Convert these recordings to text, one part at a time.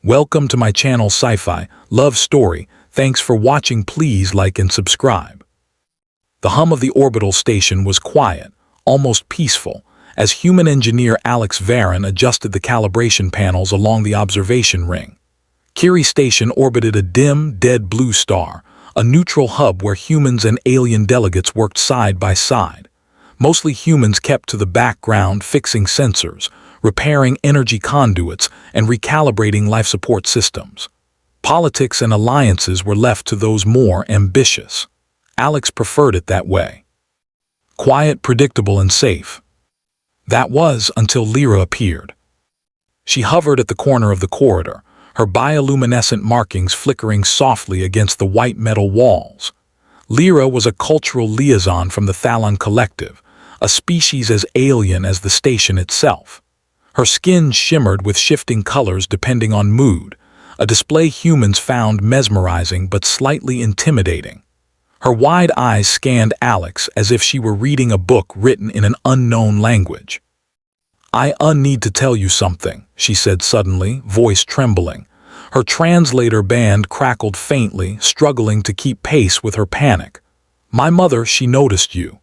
Welcome to my channel Sci-Fi Love Story. Thanks for watching. Please like and subscribe. The hum of the orbital station was quiet, almost peaceful, as human engineer Alex Varon adjusted the calibration panels along the observation ring. Curie Station orbited a dim, dead blue star, a neutral hub where humans and alien delegates worked side by side. Mostly humans kept to the background, fixing sensors, repairing energy conduits, and recalibrating life support systems. Politics and alliances were left to those more ambitious. Alex preferred it that way. Quiet, predictable, and safe. That was until Lyra appeared. She hovered at the corner of the corridor, her bioluminescent markings flickering softly against the white metal walls. Lyra was a cultural liaison from the Thalon Collective, a species as alien as the station itself. Her skin shimmered with shifting colors depending on mood, a display humans found mesmerizing but slightly intimidating. Her wide eyes scanned Alex as if she were reading a book written in an unknown language. "I need to tell you something," she said suddenly, voice trembling. Her translator band crackled faintly, struggling to keep pace with her panic. "My mother, she noticed you."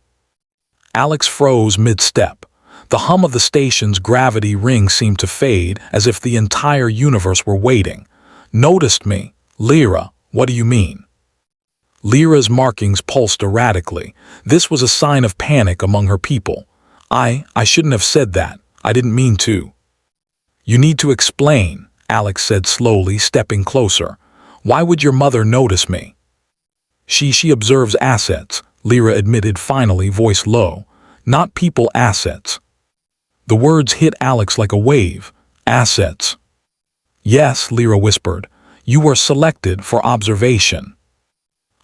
Alex froze mid-step. The hum of the station's gravity ring seemed to fade, as if the entire universe were waiting. "Noticed me? Lyra, what do you mean?" Lyra's markings pulsed erratically. This was a sign of panic among her people. I shouldn't have said that. I didn't mean to." "You need to explain," Alex said slowly, stepping closer. "Why would your mother notice me?" She observes assets," Lyra admitted finally, voice low. "Not people assets." The words hit Alex like a wave. "Assets." "Yes," Lyra whispered. "You were selected for observation."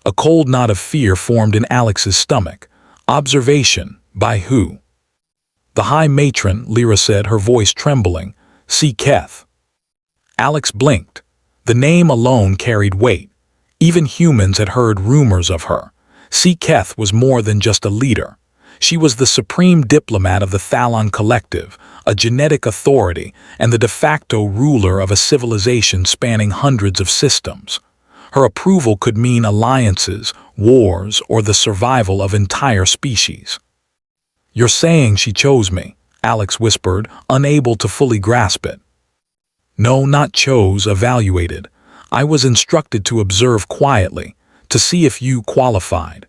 A cold knot of fear formed in Alex's stomach. Observation? By who? "The High Matron," Lyra said, her voice trembling. "See Keth." Alex blinked. The name alone carried weight. Even humans had heard rumors of her. See Keth was more than just a leader. She was the supreme diplomat of the Thalon Collective, a genetic authority, and the de facto ruler of a civilization spanning hundreds of systems. Her approval could mean alliances, wars, or the survival of entire species. "You're saying she chose me," Alex whispered, unable to fully grasp it. "No, not chose, evaluated. I was instructed to observe quietly, to see if you qualified."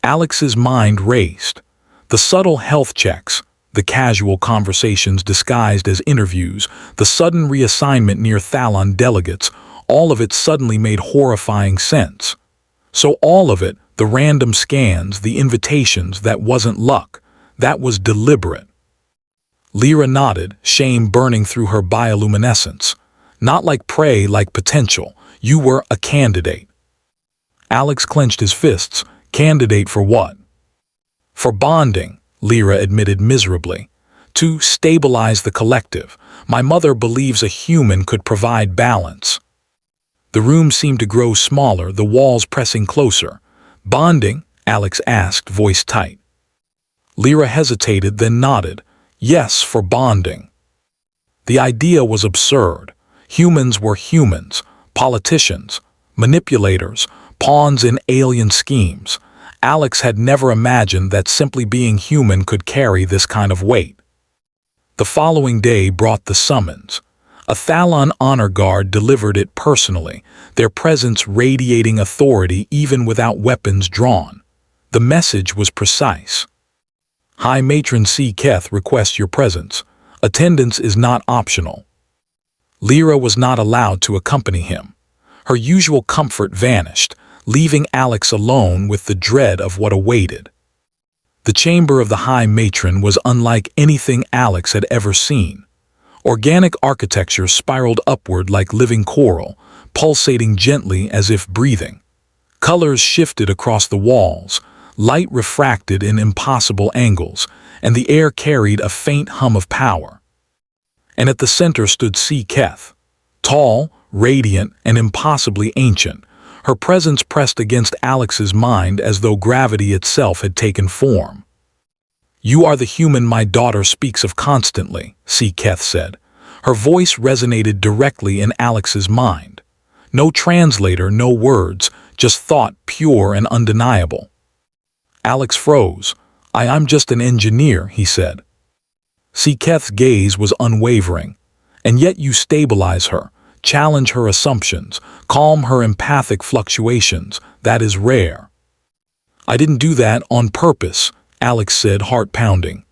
Alex's mind raced. The subtle health checks, the casual conversations disguised as interviews, the sudden reassignment near Thalon delegates, all of it suddenly made horrifying sense. So all of it, the random scans, the invitations, that wasn't luck. That was deliberate. Lyra nodded, shame burning through her bioluminescence. "Not like prey, like potential. You were a candidate." Alex clenched his fists. "Candidate for what?" "For bonding," Lyra admitted miserably. "To stabilize the collective. My mother believes a human could provide balance." The room seemed to grow smaller, the walls pressing closer. "Bonding?" Alex asked, voice tight. Lyra hesitated, then nodded. "Yes, for bonding." The idea was absurd. Humans were humans, politicians, manipulators, pawns in alien schemes. Alex had never imagined that simply being human could carry this kind of weight. The following day brought the summons. A Thalon honor guard delivered it personally, their presence radiating authority even without weapons drawn. The message was precise. "High Matron C. Keth requests your presence. Attendance is not optional." Lyra was not allowed to accompany him. Her usual comfort vanished, leaving Alex alone with the dread of what awaited. The chamber of the High Matron was unlike anything Alex had ever seen. Organic architecture spiraled upward like living coral, pulsating gently as if breathing. Colors shifted across the walls, light refracted in impossible angles, and the air carried a faint hum of power. And at the center stood C. Keth. Tall, radiant, and impossibly ancient, her presence pressed against Alex's mind as though gravity itself had taken form. "You are the human my daughter speaks of constantly," C. Keth said. Her voice resonated directly in Alex's mind. No translator, no words, just thought pure and undeniable. Alex froze. I'm just an engineer, he said. Siketh's gaze was unwavering. And yet you stabilize her, challenge her assumptions, calm her empathic fluctuations. That is rare. I didn't do that on purpose, Alex said, heart pounding.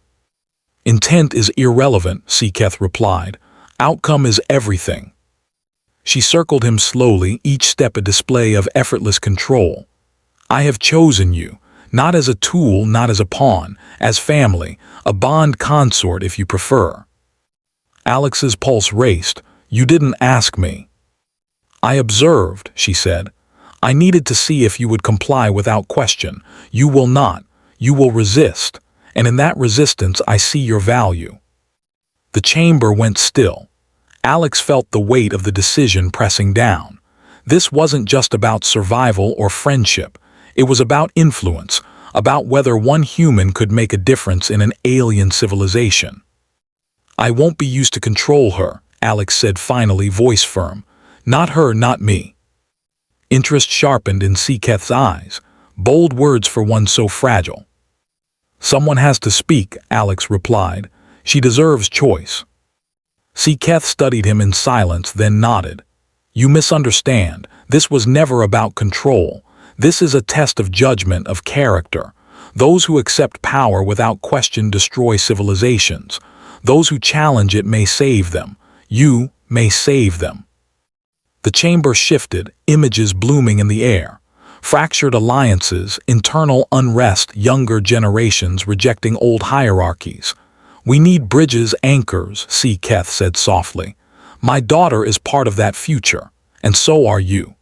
Intent is irrelevant, Siketh replied. Outcome is everything. She circled him slowly, each step a display of effortless control. I have chosen you, not as a tool, not as a pawn, as family, a bond consort if you prefer. Alex's pulse raced. You didn't ask me. I observed, she said. I needed to see if you would comply without question. You will not. You will resist. And in that resistance I see your value. The chamber went still. Alex felt the weight of the decision pressing down. This wasn't just about survival or friendship. It was about influence, about whether one human could make a difference in an alien civilization. I won't be used to control her, Alex said finally, voice firm. Not her, not me. Interest sharpened in Siketh's eyes. Bold words for one so fragile. Someone has to speak, Alex replied. She deserves choice. Siketh studied him in silence, then nodded. You misunderstand. This was never about control. This is a test of judgment, of character. Those who accept power without question destroy civilizations. Those who challenge it may save them. You may save them. The chamber shifted, images blooming in the air. Fractured alliances, internal unrest, younger generations rejecting old hierarchies. We need bridges, anchors, Siketh said softly. My daughter is part of that future, and so are you.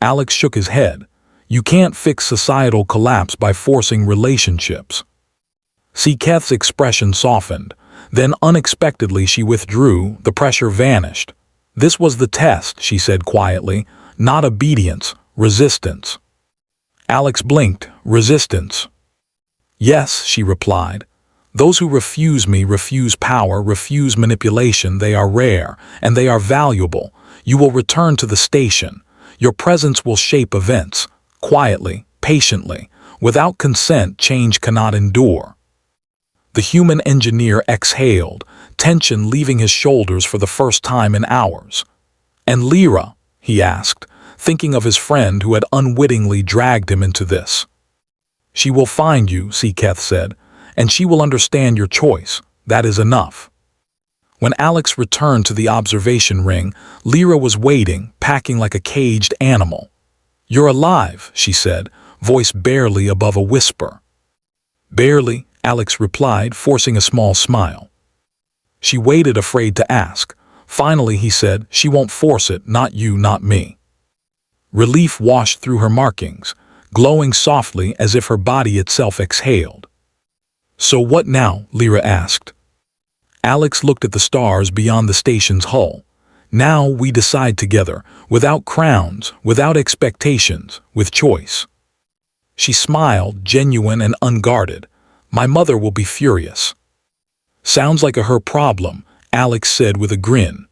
Alex shook his head. You can't fix societal collapse by forcing relationships. Siketh's expression softened. Then unexpectedly she withdrew, the pressure vanished. This was the test, she said quietly, not obedience, resistance. Alex blinked. Resistance. Yes, she replied. Those who refuse me refuse power, refuse manipulation. They are rare, and they are valuable. You will return to the station. Your presence will shape events. Quietly, patiently. Without consent, change cannot endure. The human engineer exhaled, tension leaving his shoulders for the first time in hours. And Lyra, he asked, thinking of his friend who had unwittingly dragged him into this. She will find you, Siketh said, and she will understand your choice. That is enough. When Alex returned to the observation ring, Lyra was waiting, packing like a caged animal. You're alive, she said, voice barely above a whisper. Barely, Alex replied, forcing a small smile. She waited, afraid to ask. Finally, he said, she won't force it, not you, not me. Relief washed through her markings, glowing softly as if her body itself exhaled. So what now? Lyra asked. Alex looked at the stars beyond the station's hull. Now we decide together, without crowns, without expectations, with choice. She smiled, genuine and unguarded. My mother will be furious. Sounds like a her problem, Alex said with a grin.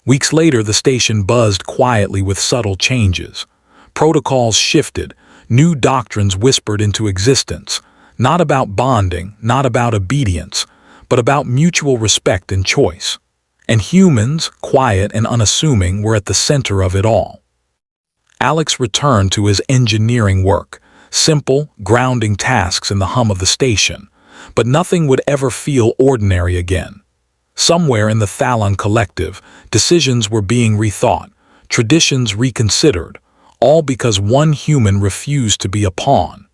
Weeks later, the station buzzed quietly with subtle changes. Protocols shifted, new doctrines whispered into existence, not about bonding, not about obedience, but about mutual respect and choice. And humans, quiet and unassuming, were at the center of it all. Alex returned to his engineering work, simple, grounding tasks in the hum of the station, but nothing would ever feel ordinary again. Somewhere in the Thalon collective, decisions were being rethought, traditions reconsidered, all because one human refused to be a pawn.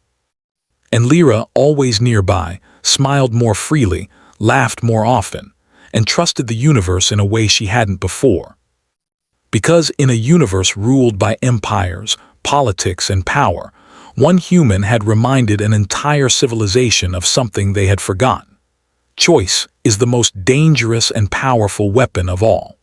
And Lyra, always nearby, smiled more freely, laughed more often, and trusted the universe in a way she hadn't before. Because in a universe ruled by empires, politics, and power, one human had reminded an entire civilization of something they had forgotten. Choice is the most dangerous and powerful weapon of all.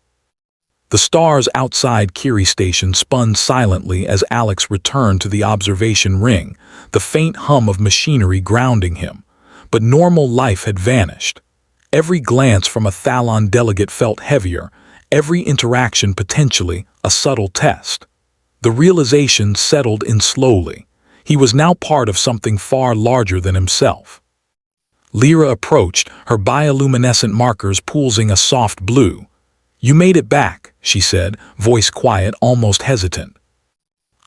The stars outside Kiri Station spun silently as Alex returned to the observation ring, the faint hum of machinery grounding him. But normal life had vanished. Every glance from a Thalon delegate felt heavier, every interaction potentially a subtle test. The realization settled in slowly. He was now part of something far larger than himself. Lyra approached, her bioluminescent markers pulsing a soft blue. "You made it back," she said, voice quiet, almost hesitant.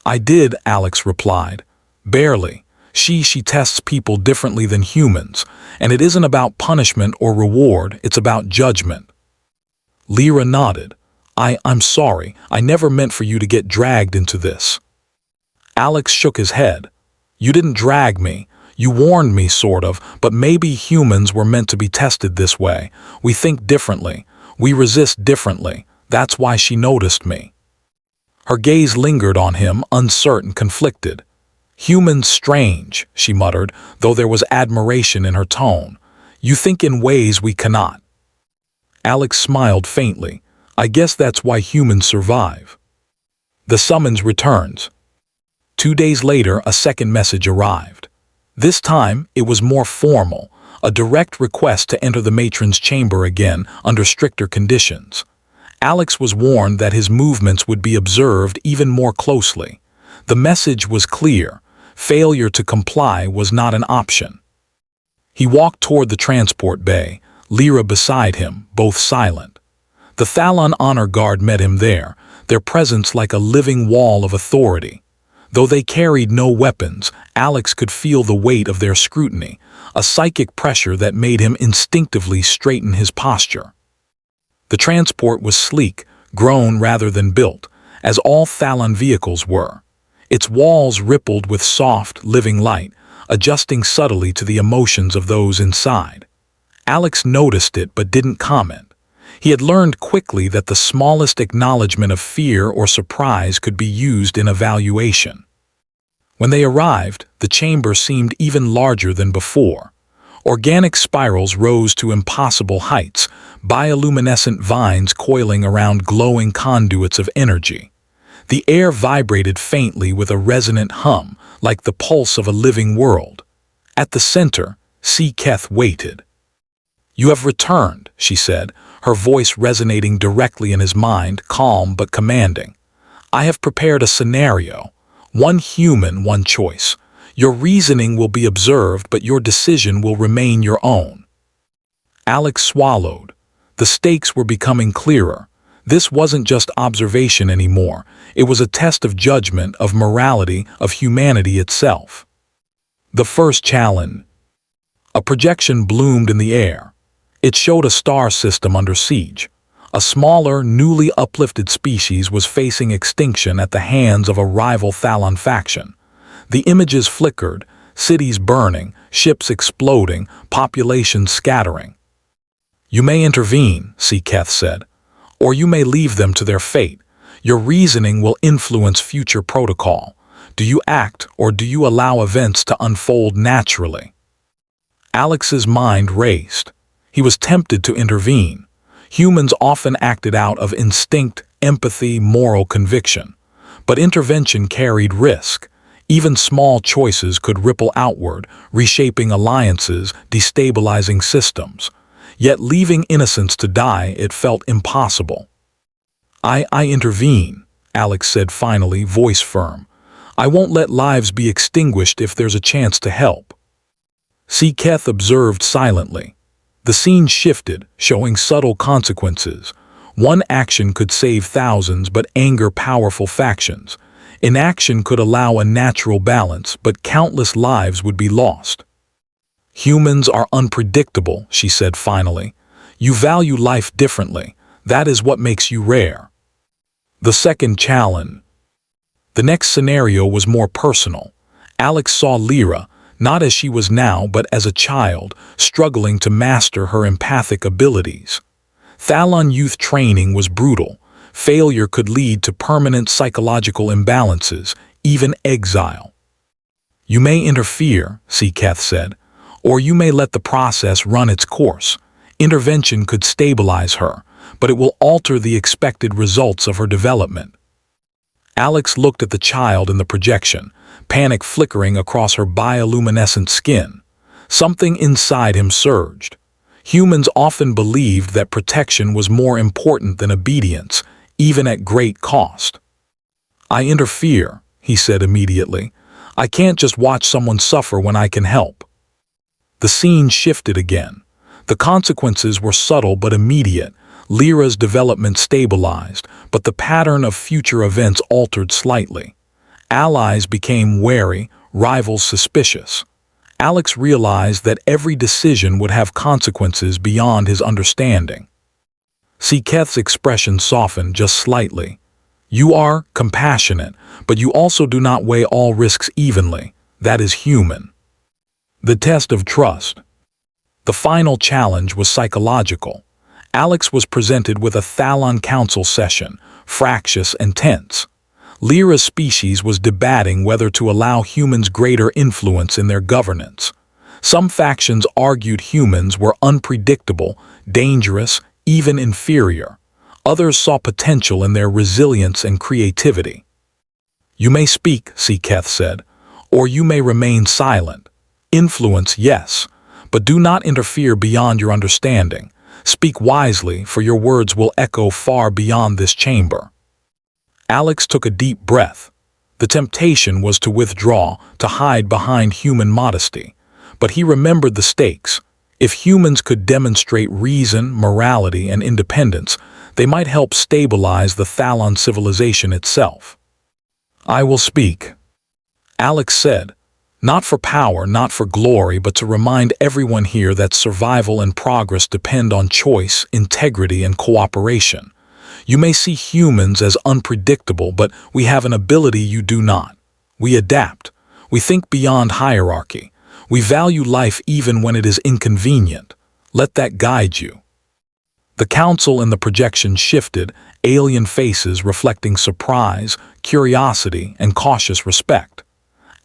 "I did," Alex replied. "Barely. She tests people differently than humans, and it isn't about punishment or reward, it's about judgment." Lyra nodded. I'm sorry, I never meant for you to get dragged into this." Alex shook his head. "You didn't drag me. You warned me, sort of, but maybe humans were meant to be tested this way. We think differently. We resist differently. That's why she noticed me." Her gaze lingered on him, uncertain, conflicted. "Humans strange," she muttered, though there was admiration in her tone. "You think in ways we cannot." Alex smiled faintly. "I guess that's why humans survive." The summons returns. 2 days later, a second message arrived. This time, it was more formal, a direct request to enter the matron's chamber again under stricter conditions. Alex was warned that his movements would be observed even more closely. The message was clear. Failure to comply was not an option. He walked toward the transport bay, Lyra beside him, both silent. The Thalon honor guard met him there, their presence like a living wall of authority. Though they carried no weapons, Alex could feel the weight of their scrutiny, a psychic pressure that made him instinctively straighten his posture. The transport was sleek, grown rather than built, as all Thalon vehicles were. Its walls rippled with soft, living light, adjusting subtly to the emotions of those inside. Alex noticed it but didn't comment. He had learned quickly that the smallest acknowledgement of fear or surprise could be used in evaluation. When they arrived, the chamber seemed even larger than before. Organic spirals rose to impossible heights, bioluminescent vines coiling around glowing conduits of energy. The air vibrated faintly with a resonant hum, like the pulse of a living world. At the center, Keth waited. "You have returned," she said, her voice resonating directly in his mind, calm but commanding. "I have prepared a scenario. One human, one choice. Your reasoning will be observed, but your decision will remain your own." Alex swallowed. The stakes were becoming clearer. This wasn't just observation anymore. It was a test of judgment, of morality, of humanity itself. The first challenge. A projection bloomed in the air. It showed a star system under siege. A smaller, newly uplifted species was facing extinction at the hands of a rival Thalon faction. The images flickered, cities burning, ships exploding, populations scattering. "You may intervene," Keth said, "or you may leave them to their fate. Your reasoning will influence future protocol. Do you act, or do you allow events to unfold naturally?" Alex's mind raced. He was tempted to intervene. Humans often acted out of instinct, empathy, moral conviction. But intervention carried risk. Even small choices could ripple outward, reshaping alliances, destabilizing systems. Yet leaving innocents to die, it felt impossible. I intervene," Alex said finally, voice firm. "I won't let lives be extinguished if there's a chance to help." Keth observed silently. The scene shifted, showing subtle consequences. One action could save thousands but anger powerful factions. Inaction could allow a natural balance, but countless lives would be lost. "Humans are unpredictable," she said finally. "You value life differently. That is what makes you rare." The second challenge. The next scenario was more personal. Alex saw Lyra, not as she was now, but as a child, struggling to master her empathic abilities. Thalon youth training was brutal. Failure could lead to permanent psychological imbalances, even exile. "You may interfere," Keth said, "or you may let the process run its course. Intervention could stabilize her, but it will alter the expected results of her development." Alex looked at the child in the projection, panic flickering across her bioluminescent skin. Something inside him surged. Humans often believed that protection was more important than obedience, even at great cost. "I interfere," he said immediately. "I can't just watch someone suffer when I can help." The scene shifted again. The consequences were subtle but immediate. Lyra's development stabilized, but the pattern of future events altered slightly. Allies became wary, rivals suspicious. Alex realized that every decision would have consequences beyond his understanding. Seeketh's expression softened just slightly. "You are compassionate, but you also do not weigh all risks evenly. That is human." The test of trust. The final challenge was psychological. Alex was presented with a Thalon council session, fractious and tense. Lyra's species was debating whether to allow humans greater influence in their governance. Some factions argued humans were unpredictable, dangerous, even inferior. Others saw potential in their resilience and creativity. "You may speak," Seeketh said, "or you may remain silent. Influence, yes, but do not interfere beyond your understanding. Speak wisely, for your words will echo far beyond this chamber." Alex took a deep breath. The temptation was to withdraw, to hide behind human modesty. But he remembered the stakes. If humans could demonstrate reason, morality, and independence, they might help stabilize the Thalon civilization itself. "I will speak," Alex said. "Not for power, not for glory, but to remind everyone here that survival and progress depend on choice, integrity, and cooperation. You may see humans as unpredictable, but we have an ability you do not. We adapt. We think beyond hierarchy. We value life even when it is inconvenient. Let that guide you." The council and the projection shifted, alien faces reflecting surprise, curiosity, and cautious respect.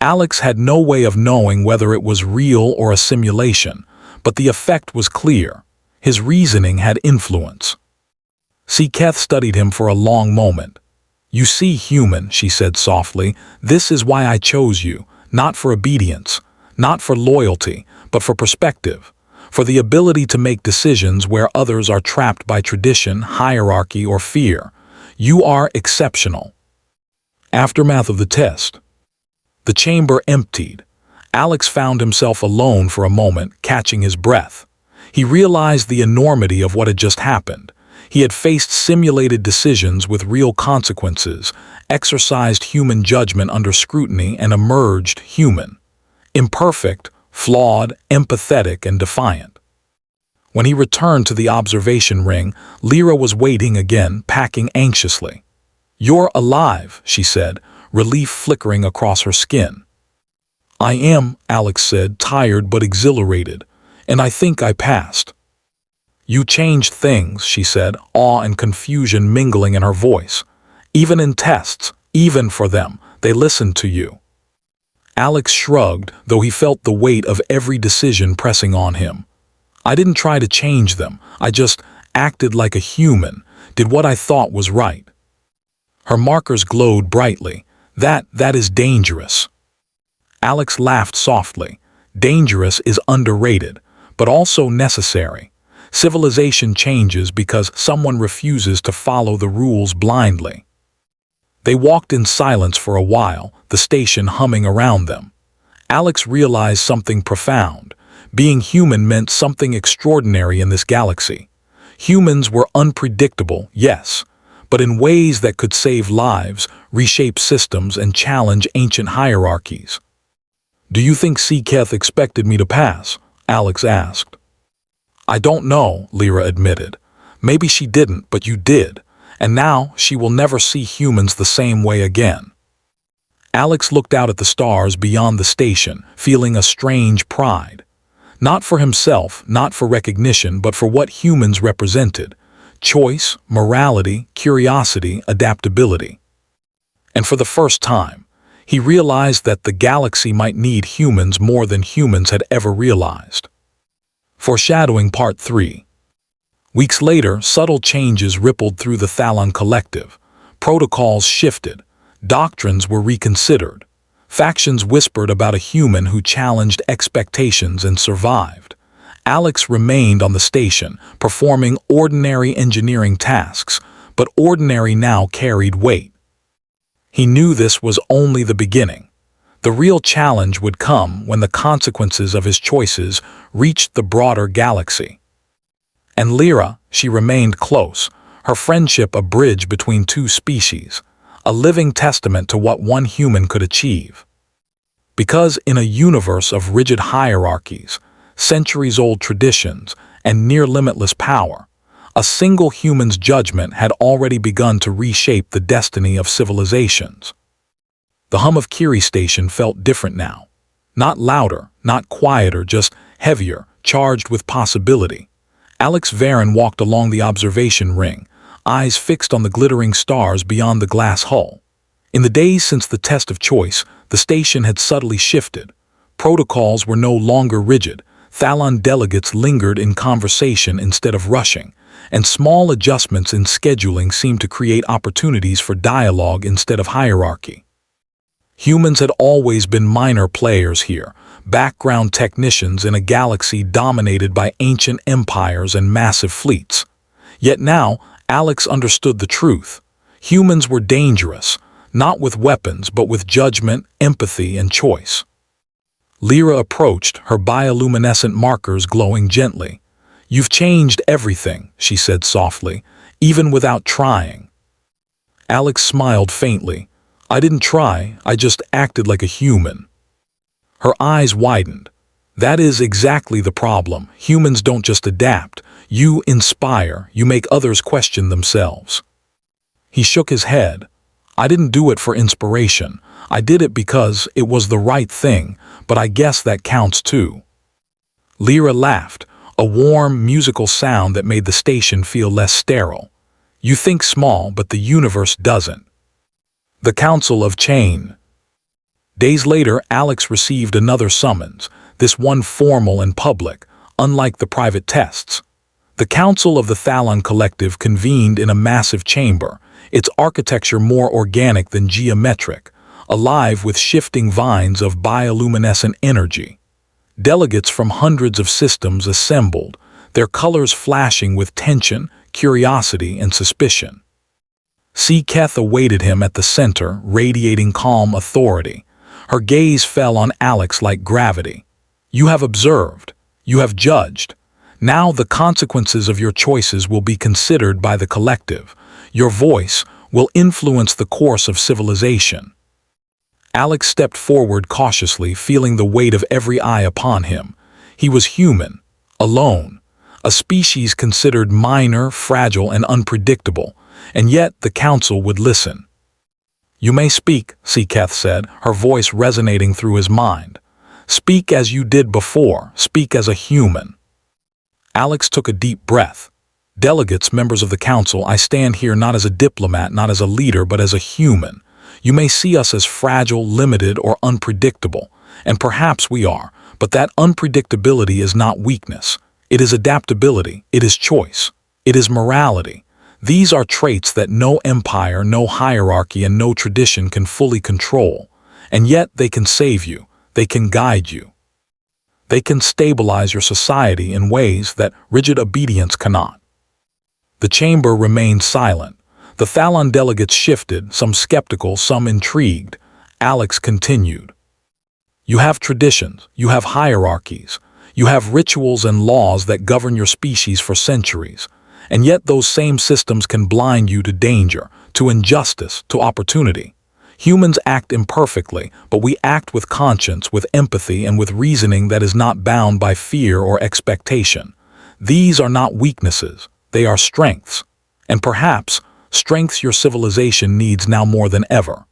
Alex had no way of knowing whether it was real or a simulation, but the effect was clear. His reasoning had influence. Seeketh studied him for a long moment. "You see, human," she said softly, "this is why I chose you, not for obedience, not for loyalty, but for perspective, for the ability to make decisions where others are trapped by tradition, hierarchy, or fear. You are exceptional." Aftermath of the test. The chamber emptied. Alex found himself alone for a moment, catching his breath. He realized the enormity of what had just happened. He had faced simulated decisions with real consequences, exercised human judgment under scrutiny, and emerged human. Imperfect, flawed, empathetic, and defiant. When he returned to the observation ring, Lyra was waiting again, packing anxiously. "You're alive," she said, relief flickering across her skin. "I am," Alex said, tired but exhilarated, "and I think I passed." "You changed things," she said, awe and confusion mingling in her voice. "Even in tests, even for them, they listened to you." Alex shrugged, though he felt the weight of every decision pressing on him. "I didn't try to change them. I just acted like a human, did what I thought was right." Her markers glowed brightly. That is dangerous." Alex laughed softly. "Dangerous is underrated, but also necessary. Civilization changes because someone refuses to follow the rules blindly." They walked in silence for a while, the station humming around them. Alex realized something profound. Being human meant something extraordinary in this galaxy. Humans were unpredictable, yes, but in ways that could save lives, reshape systems, and challenge ancient hierarchies. "Do you think Seeketh expected me to pass?" Alex asked. "I don't know," Lyra admitted. "Maybe she didn't, but you did, and now she will never see humans the same way again." Alex looked out at the stars beyond the station, feeling a strange pride. Not for himself, not for recognition, but for what humans represented. Choice, morality, curiosity, adaptability. And for the first time, he realized that the galaxy might need humans more than humans had ever realized. Foreshadowing Part 3. Weeks later, subtle changes rippled through the Thalon collective. Protocols shifted. Doctrines were reconsidered. Factions whispered about a human who challenged expectations and survived. Alex remained on the station, performing ordinary engineering tasks, but ordinary now carried weight. He knew this was only the beginning. The real challenge would come when the consequences of his choices reached the broader galaxy. And Lyra, she remained close, her friendship a bridge between two species, a living testament to what one human could achieve. Because in a universe of rigid hierarchies, centuries-old traditions, and near-limitless power, a single human's judgment had already begun to reshape the destiny of civilizations. The hum of Kiri Station felt different now. Not louder, not quieter, just heavier, charged with possibility. Alex Varen walked along the observation ring, eyes fixed on the glittering stars beyond the glass hull. In the days since the test of choice, the station had subtly shifted. Protocols were no longer rigid. Thalon delegates lingered in conversation instead of rushing, and small adjustments in scheduling seemed to create opportunities for dialogue instead of hierarchy. Humans had always been minor players here, background technicians in a galaxy dominated by ancient empires and massive fleets. Yet now, Alex understood the truth. Humans were dangerous, not with weapons but with judgment, empathy, and choice. Lyra approached, her bioluminescent markers glowing gently. "You've changed everything," she said softly, "even without trying." Alex smiled faintly. "I didn't try, I just acted like a human." Her eyes widened. "That is exactly the problem. Humans don't just adapt. You inspire, you make others question themselves." He shook his head. "I didn't do it for inspiration. I did it because it was the right thing, but I guess that counts too." Lyra laughed, a warm, musical sound that made the station feel less sterile. "You think small, but the universe doesn't." The Council of Chain. Days later, Alex received another summons, this one formal and public, unlike the private tests. The Council of the Thalon Collective convened in a massive chamber, its architecture more organic than geometric, alive with shifting vines of bioluminescent energy. Delegates from hundreds of systems assembled, their colors flashing with tension, curiosity, and suspicion. Keth awaited him at the center, radiating calm authority. Her gaze fell on Alex like gravity. "You have observed. You have judged. Now the consequences of your choices will be considered by the collective. Your voice will influence the course of civilization." Alex stepped forward cautiously, feeling the weight of every eye upon him. He was human, alone, a species considered minor, fragile, and unpredictable, and yet the council would listen. "You may speak," Keth said, her voice resonating through his mind. "Speak as you did before, speak as a human." Alex took a deep breath. "Delegates, members of the council, I stand here not as a diplomat, not as a leader, but as a human. You may see us as fragile, limited, or unpredictable, and perhaps we are, but that unpredictability is not weakness. It is adaptability, it is choice, it is morality. These are traits that no empire, no hierarchy, and no tradition can fully control, and yet they can save you, they can guide you. They can stabilize your society in ways that rigid obedience cannot." The chamber remained silent. The Thalon delegates shifted, some skeptical, some intrigued. Alex continued. "You have traditions, you have hierarchies, you have rituals and laws that govern your species for centuries, and yet those same systems can blind you to danger, to injustice, to opportunity. Humans act imperfectly, but we act with conscience, with empathy, and with reasoning that is not bound by fear or expectation. These are not weaknesses, they are strengths, and perhaps strengths your civilization needs now more than ever."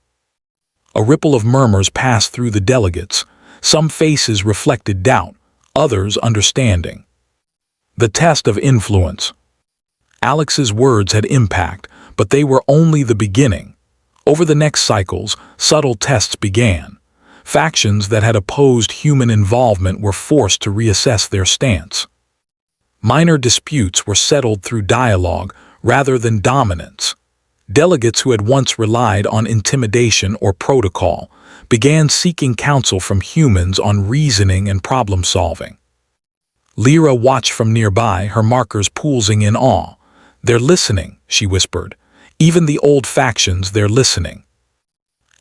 A ripple of murmurs passed through the delegates. Some faces reflected doubt, others understanding. The test of influence. Alex's words had impact, but they were only the beginning. Over the next cycles, subtle tests began. Factions that had opposed human involvement were forced to reassess their stance. Minor disputes were settled through dialogue rather than dominance. Delegates who had once relied on intimidation or protocol began seeking counsel from humans on reasoning and problem-solving. Lyra watched from nearby, her markers poising in awe. "They're listening," she whispered. "Even the old factions, they're listening."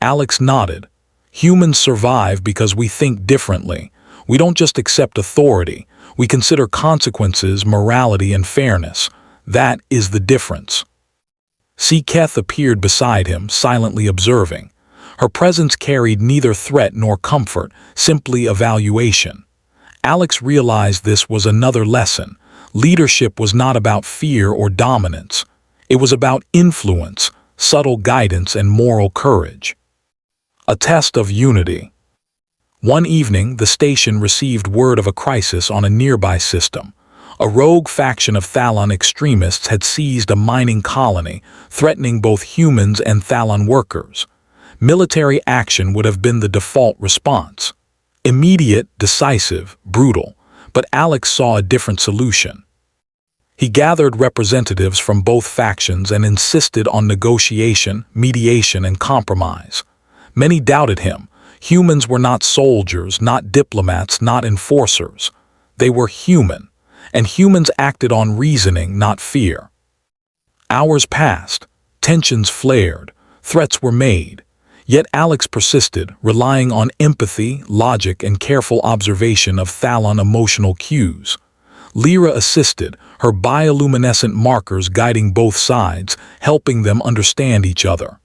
Alex nodded. "Humans survive because we think differently. We don't just accept authority. We consider consequences, morality, and fairness. That is the difference." Keth appeared beside him, silently observing. Her presence carried neither threat nor comfort, simply evaluation. Alex realized this was another lesson. Leadership was not about fear or dominance. It was about influence, subtle guidance, and moral courage. A test of unity. One evening, the station received word of a crisis on a nearby system. A rogue faction of Thalon extremists had seized a mining colony, threatening both humans and Thalon workers. Military action would have been the default response. Immediate, decisive, brutal, but Alex saw a different solution. He gathered representatives from both factions and insisted on negotiation, mediation, and compromise. Many doubted him. Humans were not soldiers, not diplomats, not enforcers. They were human, and humans acted on reasoning, not fear. Hours passed, tensions flared, threats were made. Yet Alex persisted, relying on empathy, logic, and careful observation of Thalon emotional cues. Lyra assisted, her bioluminescent markers guiding both sides, helping them understand each other.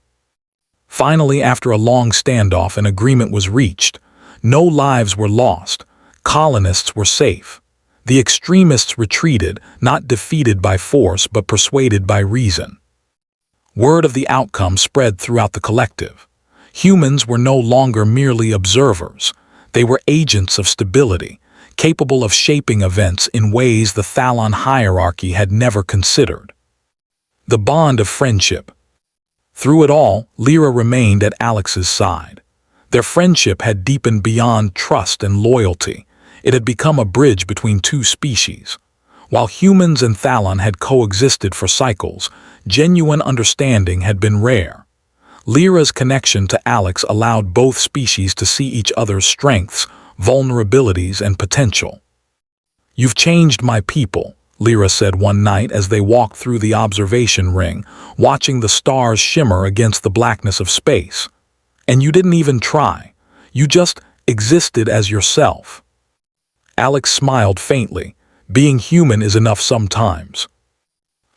Finally, after a long standoff, an agreement was reached. No lives were lost. Colonists were safe. The extremists retreated, not defeated by force but persuaded by reason. Word of the outcome spread throughout the collective. Humans were no longer merely observers. They were agents of stability, capable of shaping events in ways the Thalon hierarchy had never considered. The bond of friendship. Through it all, Lyra remained at Alex's side. Their friendship had deepened beyond trust and loyalty. It had become a bridge between two species. While humans and Thalon had coexisted for cycles, genuine understanding had been rare. Lyra's connection to Alex allowed both species to see each other's strengths, vulnerabilities, and potential. "You've changed my people," Lyra said one night as they walked through the observation ring, watching the stars shimmer against the blackness of space. "And you didn't even try. You just existed as yourself." Alex smiled faintly. Being human is enough sometimes.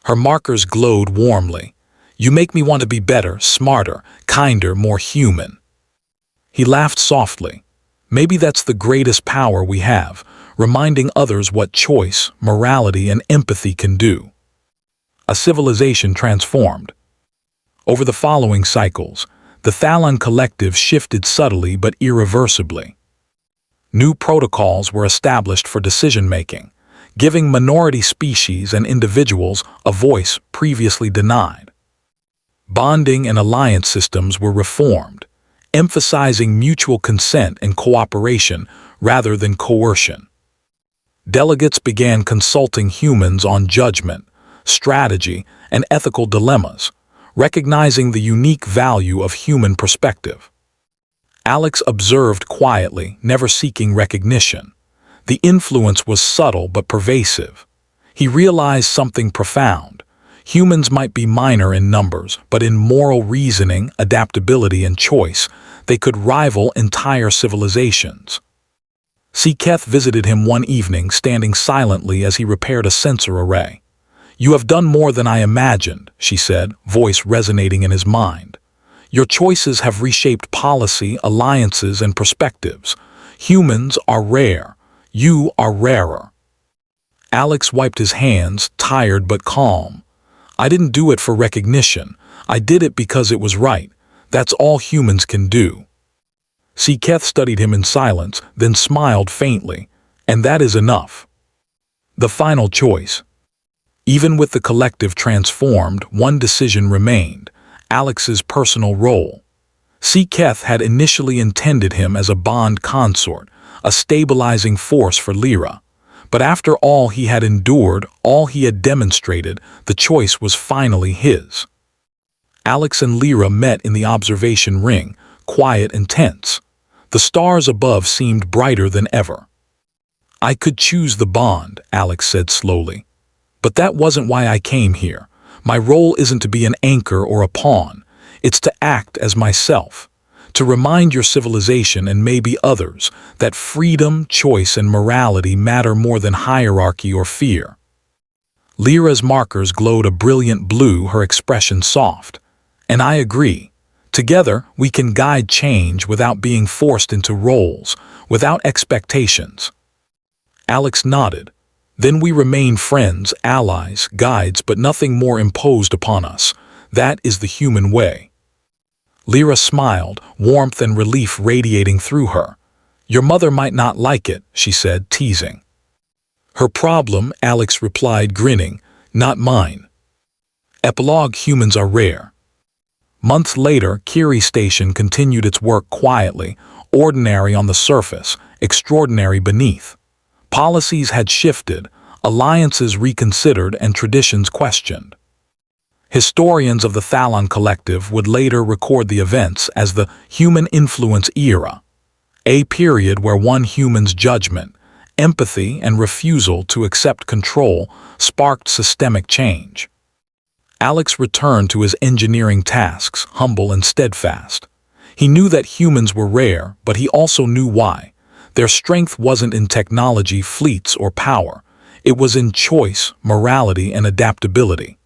Her markers glowed warmly. "You make me want to be better, smarter, kinder, more human." He laughed softly. "Maybe that's the greatest power we have, reminding others what choice, morality, and empathy can do." A civilization transformed. Over the following cycles, the Thalon collective shifted subtly but irreversibly. New protocols were established for decision-making, giving minority species and individuals a voice previously denied. Bonding and alliance systems were reformed, emphasizing mutual consent and cooperation rather than coercion. Delegates began consulting humans on judgment, strategy, and ethical dilemmas, recognizing the unique value of human perspective. Alex observed quietly, never seeking recognition. The influence was subtle but pervasive. He realized something profound. Humans might be minor in numbers, but in moral reasoning, adaptability, and choice, they could rival entire civilizations. Keth visited him one evening, standing silently as he repaired a sensor array. "You have done more than I imagined," she said, voice resonating in his mind. "Your choices have reshaped policy, alliances, and perspectives. Humans are rare. You are rarer." Alex wiped his hands, tired but calm. "I didn't do it for recognition. I did it because it was right. That's all humans can do." Keth studied him in silence, then smiled faintly. "And that is enough." The final choice. Even with the collective transformed, one decision remained: Alex's personal role. Keth had initially intended him as a bond consort, a stabilizing force for Lyra. But after all he had endured, all he had demonstrated, the choice was finally his. Alex and Lyra met in the observation ring, quiet and tense. The stars above seemed brighter than ever. I could choose the bond, Alex said slowly. But that wasn't why I came here. My role isn't to be an anchor or a pawn. It's to act as myself. To remind your civilization and maybe others that freedom, choice, and morality matter more than hierarchy or fear. Lyra's markers glowed a brilliant blue, her expression soft. And I agree. Together, we can guide change without being forced into roles, without expectations. Alex nodded. Then we remain friends, allies, guides, but nothing more imposed upon us. That is the human way. Lyra smiled, warmth and relief radiating through her. Your mother might not like it, she said, teasing. Her problem, Alex replied, grinning, not mine. Epilogue: humans are rare. Months later, Kiri Station continued its work quietly, ordinary on the surface, extraordinary beneath. Policies had shifted, alliances reconsidered, and traditions questioned. Historians of the Thalon Collective would later record the events as the human influence era, a period where one human's judgment, empathy, and refusal to accept control sparked systemic change. Alex returned to his engineering tasks, humble and steadfast. He knew that humans were rare, but he also knew why. Their strength wasn't in technology, fleets, or power. It was in choice, morality, and adaptability.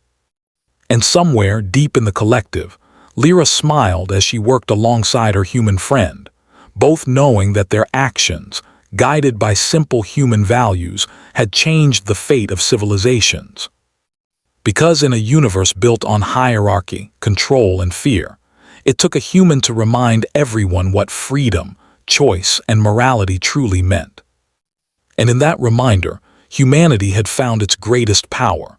And somewhere, deep in the collective, Lyra smiled as she worked alongside her human friend, both knowing that their actions, guided by simple human values, had changed the fate of civilizations. Because in a universe built on hierarchy, control, and fear, it took a human to remind everyone what freedom, choice, and morality truly meant. And in that reminder, humanity had found its greatest power.